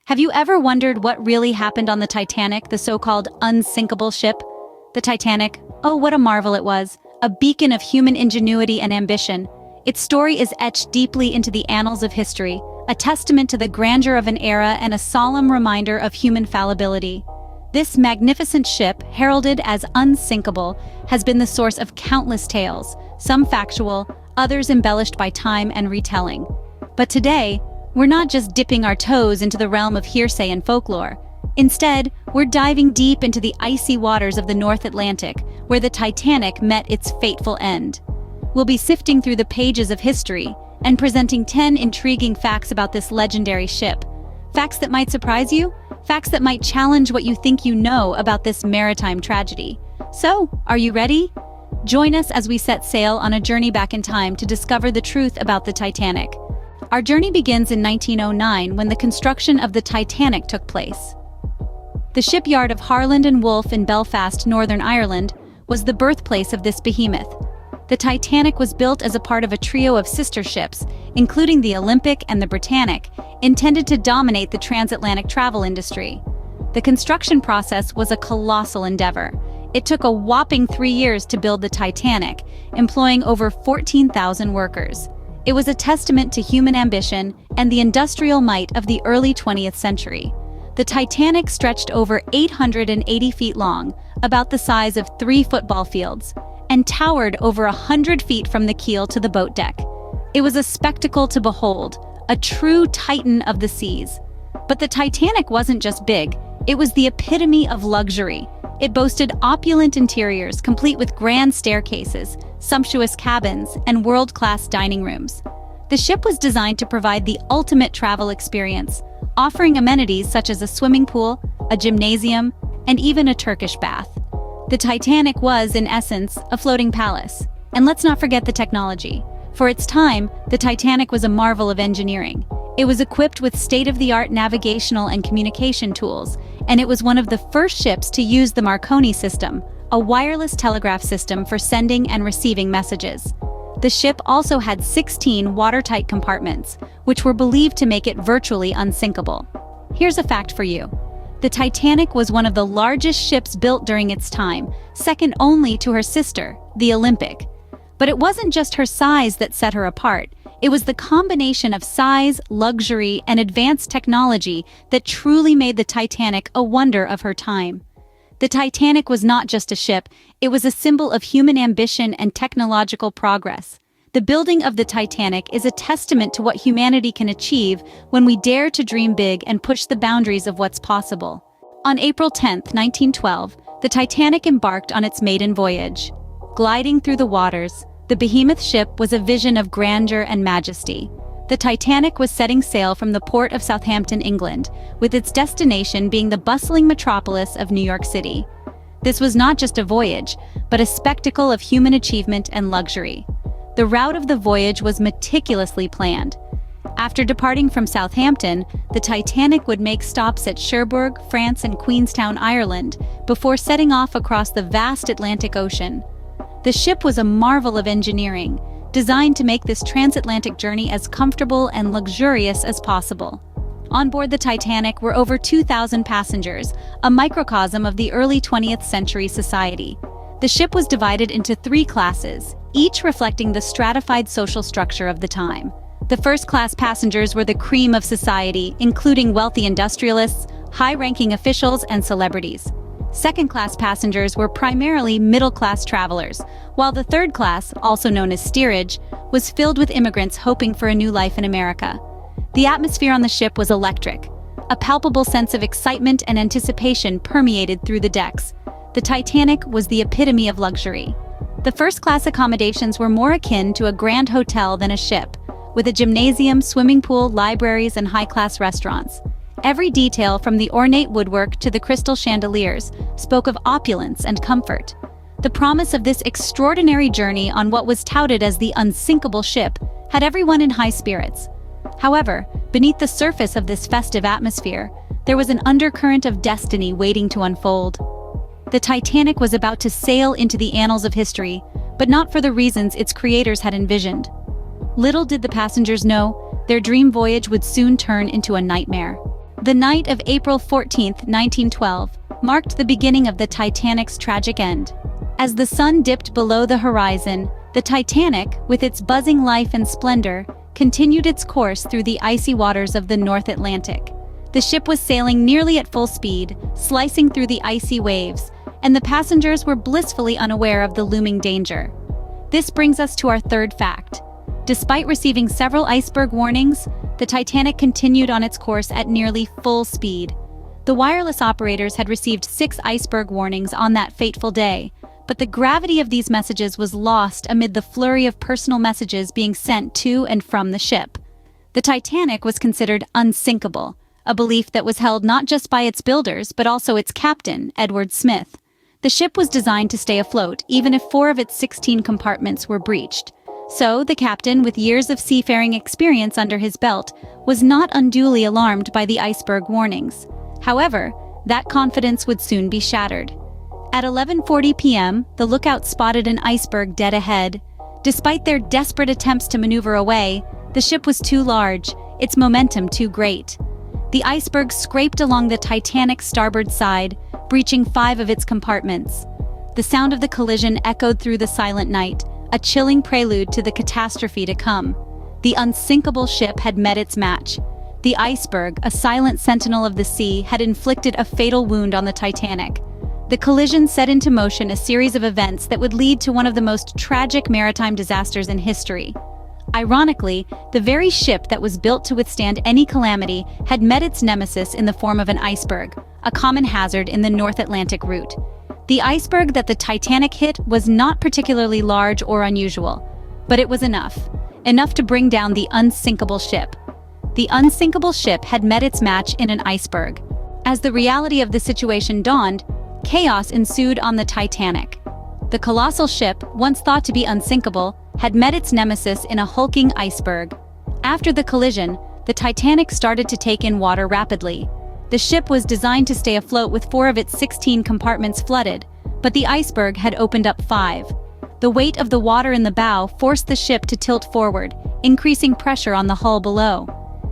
Have you ever wondered what really happened on the Titanic, the so-called unsinkable ship? The Titanic, oh, what a marvel it was, a beacon of human ingenuity and ambition. Its story is etched deeply into the annals of history, a testament to the grandeur of an era and a solemn reminder of human fallibility. This magnificent ship, heralded as unsinkable, has been the source of countless tales, some factual, others embellished by time and retelling. But today, we're not just dipping our toes into the realm of hearsay and folklore. Instead, we're diving deep into the icy waters of the North Atlantic, where the Titanic met its fateful end. We'll be sifting through the pages of history and presenting 10 intriguing facts about this legendary ship. Facts that might surprise you, facts that might challenge what you think you know about this maritime tragedy. So, are you ready? Join us as we set sail on a journey back in time to discover the truth about the Titanic. Our journey begins in 1909 when the construction of the Titanic took place. The shipyard of Harland and Wolff in Belfast, Northern Ireland, was the birthplace of this behemoth. The Titanic was built as a part of a trio of sister ships, including the Olympic and the Britannic, intended to dominate the transatlantic travel industry. The construction process was a colossal endeavor. It took a whopping 3 years to build the Titanic, employing over 14,000 workers. It was a testament to human ambition and the industrial might of the early 20th century. The Titanic stretched over 880 feet long, about the size of 3 football fields, and towered over 100 feet from the keel to the boat deck. It was a spectacle to behold, a true titan of the seas. But the Titanic wasn't just big, it was the epitome of luxury. It boasted opulent interiors, complete with grand staircases, sumptuous cabins, and world-class dining rooms. The ship was designed to provide the ultimate travel experience, offering amenities such as a swimming pool, a gymnasium, and even a Turkish bath. The Titanic was, in essence, a floating palace. And let's not forget the technology. For its time, the Titanic was a marvel of engineering. It was equipped with state-of-the-art navigational and communication tools, and it was one of the first ships to use the Marconi system, a wireless telegraph system for sending and receiving messages. The ship also had 16 watertight compartments, which were believed to make it virtually unsinkable. Here's a fact for you. The Titanic was one of the largest ships built during its time, second only to her sister, the Olympic. But it wasn't just her size that set her apart. It was the combination of size, luxury, and advanced technology that truly made the Titanic a wonder of her time. The Titanic was not just a ship, it was a symbol of human ambition and technological progress. The building of the Titanic is a testament to what humanity can achieve when we dare to dream big and push the boundaries of what's possible. On April 10, 1912, the Titanic embarked on its maiden voyage. Gliding through the waters, the behemoth ship was a vision of grandeur and majesty. The Titanic was setting sail from the port of Southampton, England, with its destination being the bustling metropolis of New York City. This was not just a voyage, but a spectacle of human achievement and luxury. The route of the voyage was meticulously planned. After departing from Southampton, the Titanic would make stops at Cherbourg, France, and Queenstown, Ireland, before setting off across the vast Atlantic Ocean. The ship was a marvel of engineering, designed to make this transatlantic journey as comfortable and luxurious as possible. On board the Titanic were over 2,000 passengers, a microcosm of the early 20th century society. The ship was divided into 3 classes, each reflecting the stratified social structure of the time. The first-class passengers were the cream of society, including wealthy industrialists, high-ranking officials, and celebrities. Second-class passengers were primarily middle-class travelers, while the third class, also known as steerage, was filled with immigrants hoping for a new life in America. The atmosphere on the ship was electric. A palpable sense of excitement and anticipation permeated through the decks. The Titanic was the epitome of luxury. The first-class accommodations were more akin to a grand hotel than a ship, with a gymnasium, swimming pool, libraries, and high-class restaurants. Every detail, from the ornate woodwork to the crystal chandeliers, spoke of opulence and comfort. The promise of this extraordinary journey on what was touted as the unsinkable ship had everyone in high spirits. However, beneath the surface of this festive atmosphere, there was an undercurrent of destiny waiting to unfold. The Titanic was about to sail into the annals of history, but not for the reasons its creators had envisioned. Little did the passengers know, their dream voyage would soon turn into a nightmare. The night of April 14, 1912, marked the beginning of the Titanic's tragic end. As the sun dipped below the horizon, the Titanic, with its buzzing life and splendor, continued its course through the icy waters of the North Atlantic. The ship was sailing nearly at full speed, slicing through the icy waves, and the passengers were blissfully unaware of the looming danger. This brings us to our third fact. Despite receiving several iceberg warnings, the Titanic continued on its course at nearly full speed. The wireless operators had received 6 iceberg warnings on that fateful day, but the gravity of these messages was lost amid the flurry of personal messages being sent to and from the ship. The Titanic was considered unsinkable, a belief that was held not just by its builders but also its captain, Edward Smith. The ship was designed to stay afloat even if 4 of its 16 compartments were breached. So, the captain, with years of seafaring experience under his belt, was not unduly alarmed by the iceberg warnings. However, that confidence would soon be shattered. At 11:40 p.m., the lookout spotted an iceberg dead ahead. Despite their desperate attempts to maneuver away, the ship was too large, its momentum too great. The iceberg scraped along the Titanic's starboard side, breaching 5 of its compartments. The sound of the collision echoed through the silent night, a chilling prelude to the catastrophe to come. The unsinkable ship had met its match. The iceberg, a silent sentinel of the sea, had inflicted a fatal wound on the Titanic. The collision set into motion a series of events that would lead to one of the most tragic maritime disasters in history. Ironically, the very ship that was built to withstand any calamity had met its nemesis in the form of an iceberg, a common hazard in the North Atlantic route. The iceberg that the Titanic hit was not particularly large or unusual, but it was enough to bring down the unsinkable ship. The unsinkable ship had met its match in an iceberg. As the reality of the situation dawned, chaos ensued on the Titanic. The colossal ship, once thought to be unsinkable, had met its nemesis in a hulking iceberg. After the collision, the Titanic started to take in water rapidly. The ship was designed to stay afloat with 4 of its 16 compartments flooded, but the iceberg had opened up 5. The weight of the water in the bow forced the ship to tilt forward, increasing pressure on the hull below.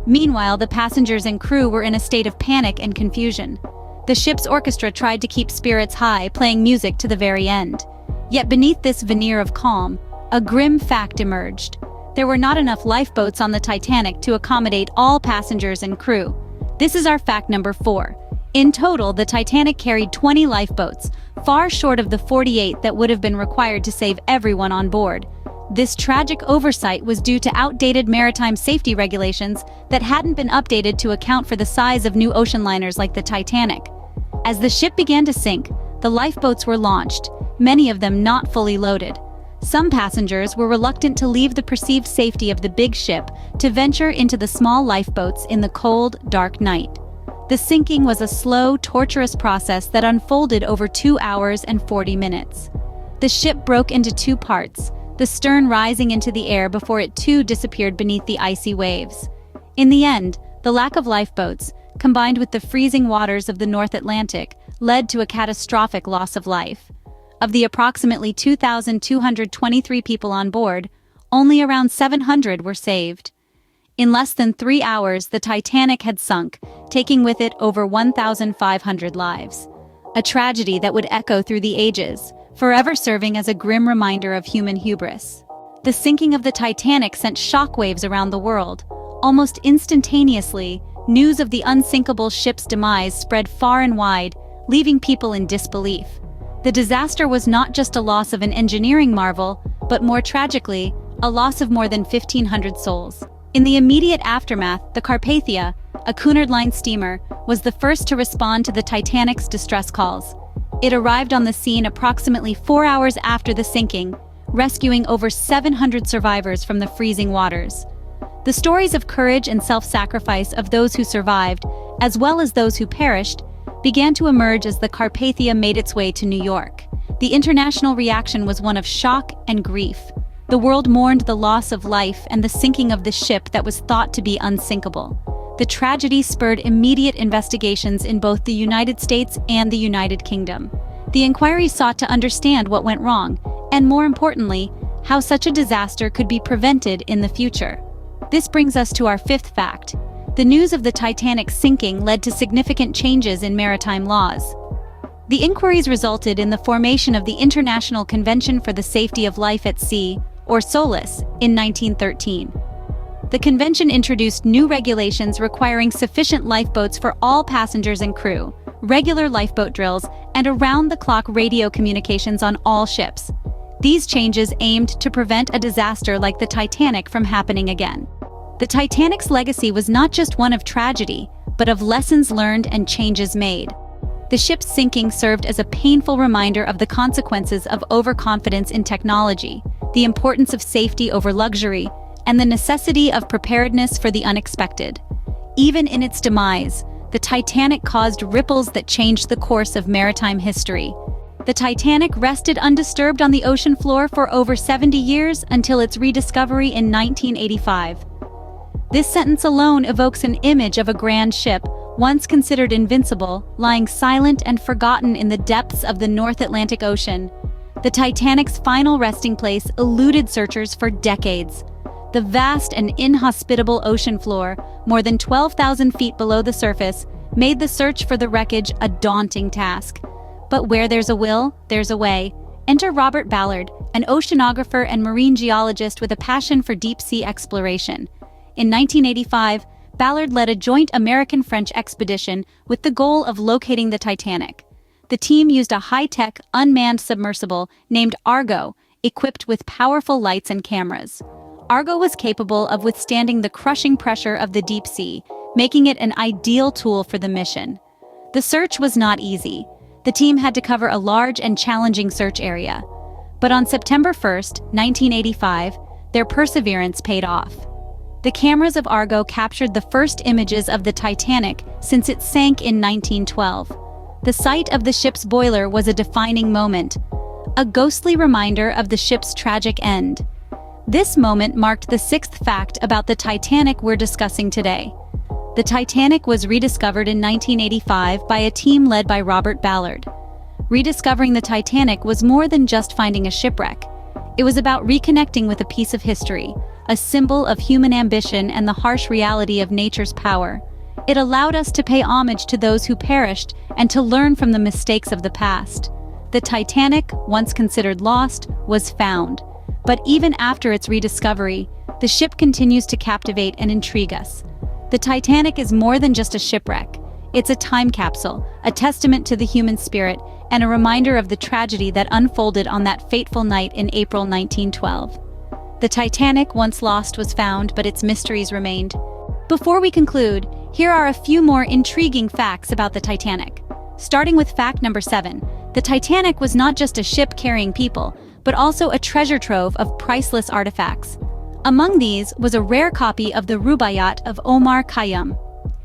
Meanwhile, the passengers and crew were in a state of panic and confusion. The ship's orchestra tried to keep spirits high, playing music to the very end. Yet beneath this veneer of calm, a grim fact emerged. There were not enough lifeboats on the Titanic to accommodate all passengers and crew. This is our fact number 4. In total, the Titanic carried 20 lifeboats, far short of the 48 that would have been required to save everyone on board. This tragic oversight was due to outdated maritime safety regulations that hadn't been updated to account for the size of new ocean liners like the Titanic. As the ship began to sink, the lifeboats were launched, many of them not fully loaded. Some passengers were reluctant to leave the perceived safety of the big ship to venture into the small lifeboats in the cold, dark night. The sinking was a slow, torturous process that unfolded over 2 hours and 40 minutes. The ship broke into 2 parts, the stern rising into the air before it too disappeared beneath the icy waves. In the end, the lack of lifeboats, combined with the freezing waters of the North Atlantic, led to a catastrophic loss of life. Of the approximately 2,223 people on board, only around 700 were saved. In less than 3 hours, the Titanic had sunk, taking with it over 1,500 lives. A tragedy that would echo through the ages, forever serving as a grim reminder of human hubris. The sinking of the Titanic sent shockwaves around the world. Almost instantaneously, news of the unsinkable ship's demise spread far and wide, leaving people in disbelief. The disaster was not just a loss of an engineering marvel, but more tragically, a loss of more than 1,500 souls. In the immediate aftermath, the Carpathia, a Cunard Line steamer, was the first to respond to the Titanic's distress calls. It arrived on the scene approximately 4 hours after the sinking, rescuing over 700 survivors from the freezing waters. The stories of courage and self-sacrifice of those who survived, as well as those who perished, began to emerge as the Carpathia made its way to New York. The international reaction was one of shock and grief. The world mourned the loss of life and the sinking of the ship that was thought to be unsinkable. The tragedy spurred immediate investigations in both the United States and the United Kingdom. The inquiry sought to understand what went wrong, and more importantly, how such a disaster could be prevented in the future. This brings us to our 5th fact. the news of the Titanic sinking led to significant changes in maritime laws. The inquiries resulted in the formation of the International Convention for the Safety of Life at Sea, or SOLAS, in 1913. The convention introduced new regulations requiring sufficient lifeboats for all passengers and crew, regular lifeboat drills, and around-the-clock radio communications on all ships. These changes aimed to prevent a disaster like the Titanic from happening again. The Titanic's legacy was not just one of tragedy, but of lessons learned and changes made. The ship's sinking served as a painful reminder of the consequences of overconfidence in technology, the importance of safety over luxury, and the necessity of preparedness for the unexpected. Even in its demise, the Titanic caused ripples that changed the course of maritime history. The Titanic rested undisturbed on the ocean floor for over 70 years until its rediscovery in 1985. This sentence alone evokes an image of a grand ship, once considered invincible, lying silent and forgotten in the depths of the North Atlantic Ocean. The Titanic's final resting place eluded searchers for decades. The vast and inhospitable ocean floor, more than 12,000 feet below the surface, made the search for the wreckage a daunting task. But where there's a will, there's a way. Enter Robert Ballard, an oceanographer and marine geologist with a passion for deep-sea exploration. In 1985, Ballard led a joint American-French expedition with the goal of locating the Titanic. The team used a high-tech, unmanned submersible named Argo, equipped with powerful lights and cameras. Argo was capable of withstanding the crushing pressure of the deep sea, making it an ideal tool for the mission. The search was not easy. The team had to cover a large and challenging search area. But on September 1, 1985, their perseverance paid off. The cameras of Argo captured the first images of the Titanic since it sank in 1912. The sight of the ship's boiler was a defining moment, a ghostly reminder of the ship's tragic end. This moment marked the sixth fact about the Titanic we're discussing today. The Titanic was rediscovered in 1985 by a team led by Robert Ballard. Rediscovering the Titanic was more than just finding a shipwreck. It was about reconnecting with a piece of history, a symbol of human ambition and the harsh reality of nature's power. It allowed us to pay homage to those who perished and to learn from the mistakes of the past. The Titanic, once considered lost, was found. But even after its rediscovery, the ship continues to captivate and intrigue us. The Titanic is more than just a shipwreck. It's a time capsule, a testament to the human spirit, and a reminder of the tragedy that unfolded on that fateful night in April 1912. The Titanic, once lost, was found, but its mysteries remained. Before we conclude, here are a few more intriguing facts about the Titanic. Starting with fact number 7, the Titanic was not just a ship carrying people, but also a treasure trove of priceless artifacts. Among these was a rare copy of the Rubaiyat of Omar Khayyam.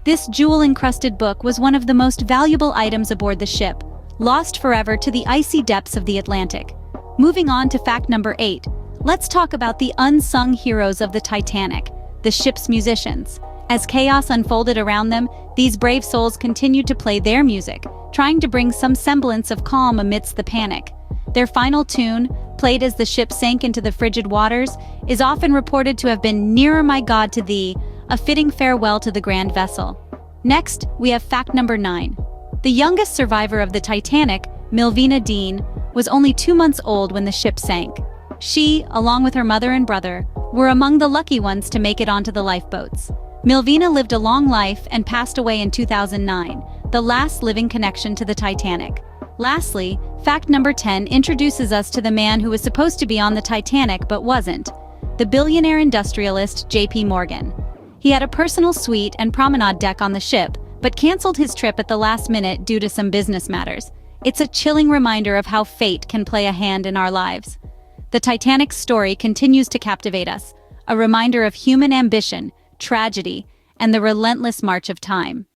This jewel-encrusted book was one of the most valuable items aboard the ship, lost forever to the icy depths of the Atlantic. Moving on to fact number 8, let's talk about the unsung heroes of the Titanic, the ship's musicians. As chaos unfolded around them, these brave souls continued to play their music, trying to bring some semblance of calm amidst the panic. Their final tune, played as the ship sank into the frigid waters, is often reported to have been "Nearer My God to Thee," a fitting farewell to the grand vessel. Next, we have fact number 9. The youngest survivor of the Titanic, Milvina Dean, was only 2 months old when the ship sank. She, along with her mother and brother, were among the lucky ones to make it onto the lifeboats. Milvina lived a long life and passed away in 2009, the last living connection to the Titanic. Lastly, fact number 10 introduces us to the man who was supposed to be on the Titanic but wasn't, the billionaire industrialist J.P. Morgan. He had a personal suite and promenade deck on the ship, but canceled his trip at the last minute due to some business matters. It's a chilling reminder of how fate can play a hand in our lives. The Titanic's story continues to captivate us, a reminder of human ambition, tragedy, and the relentless march of time.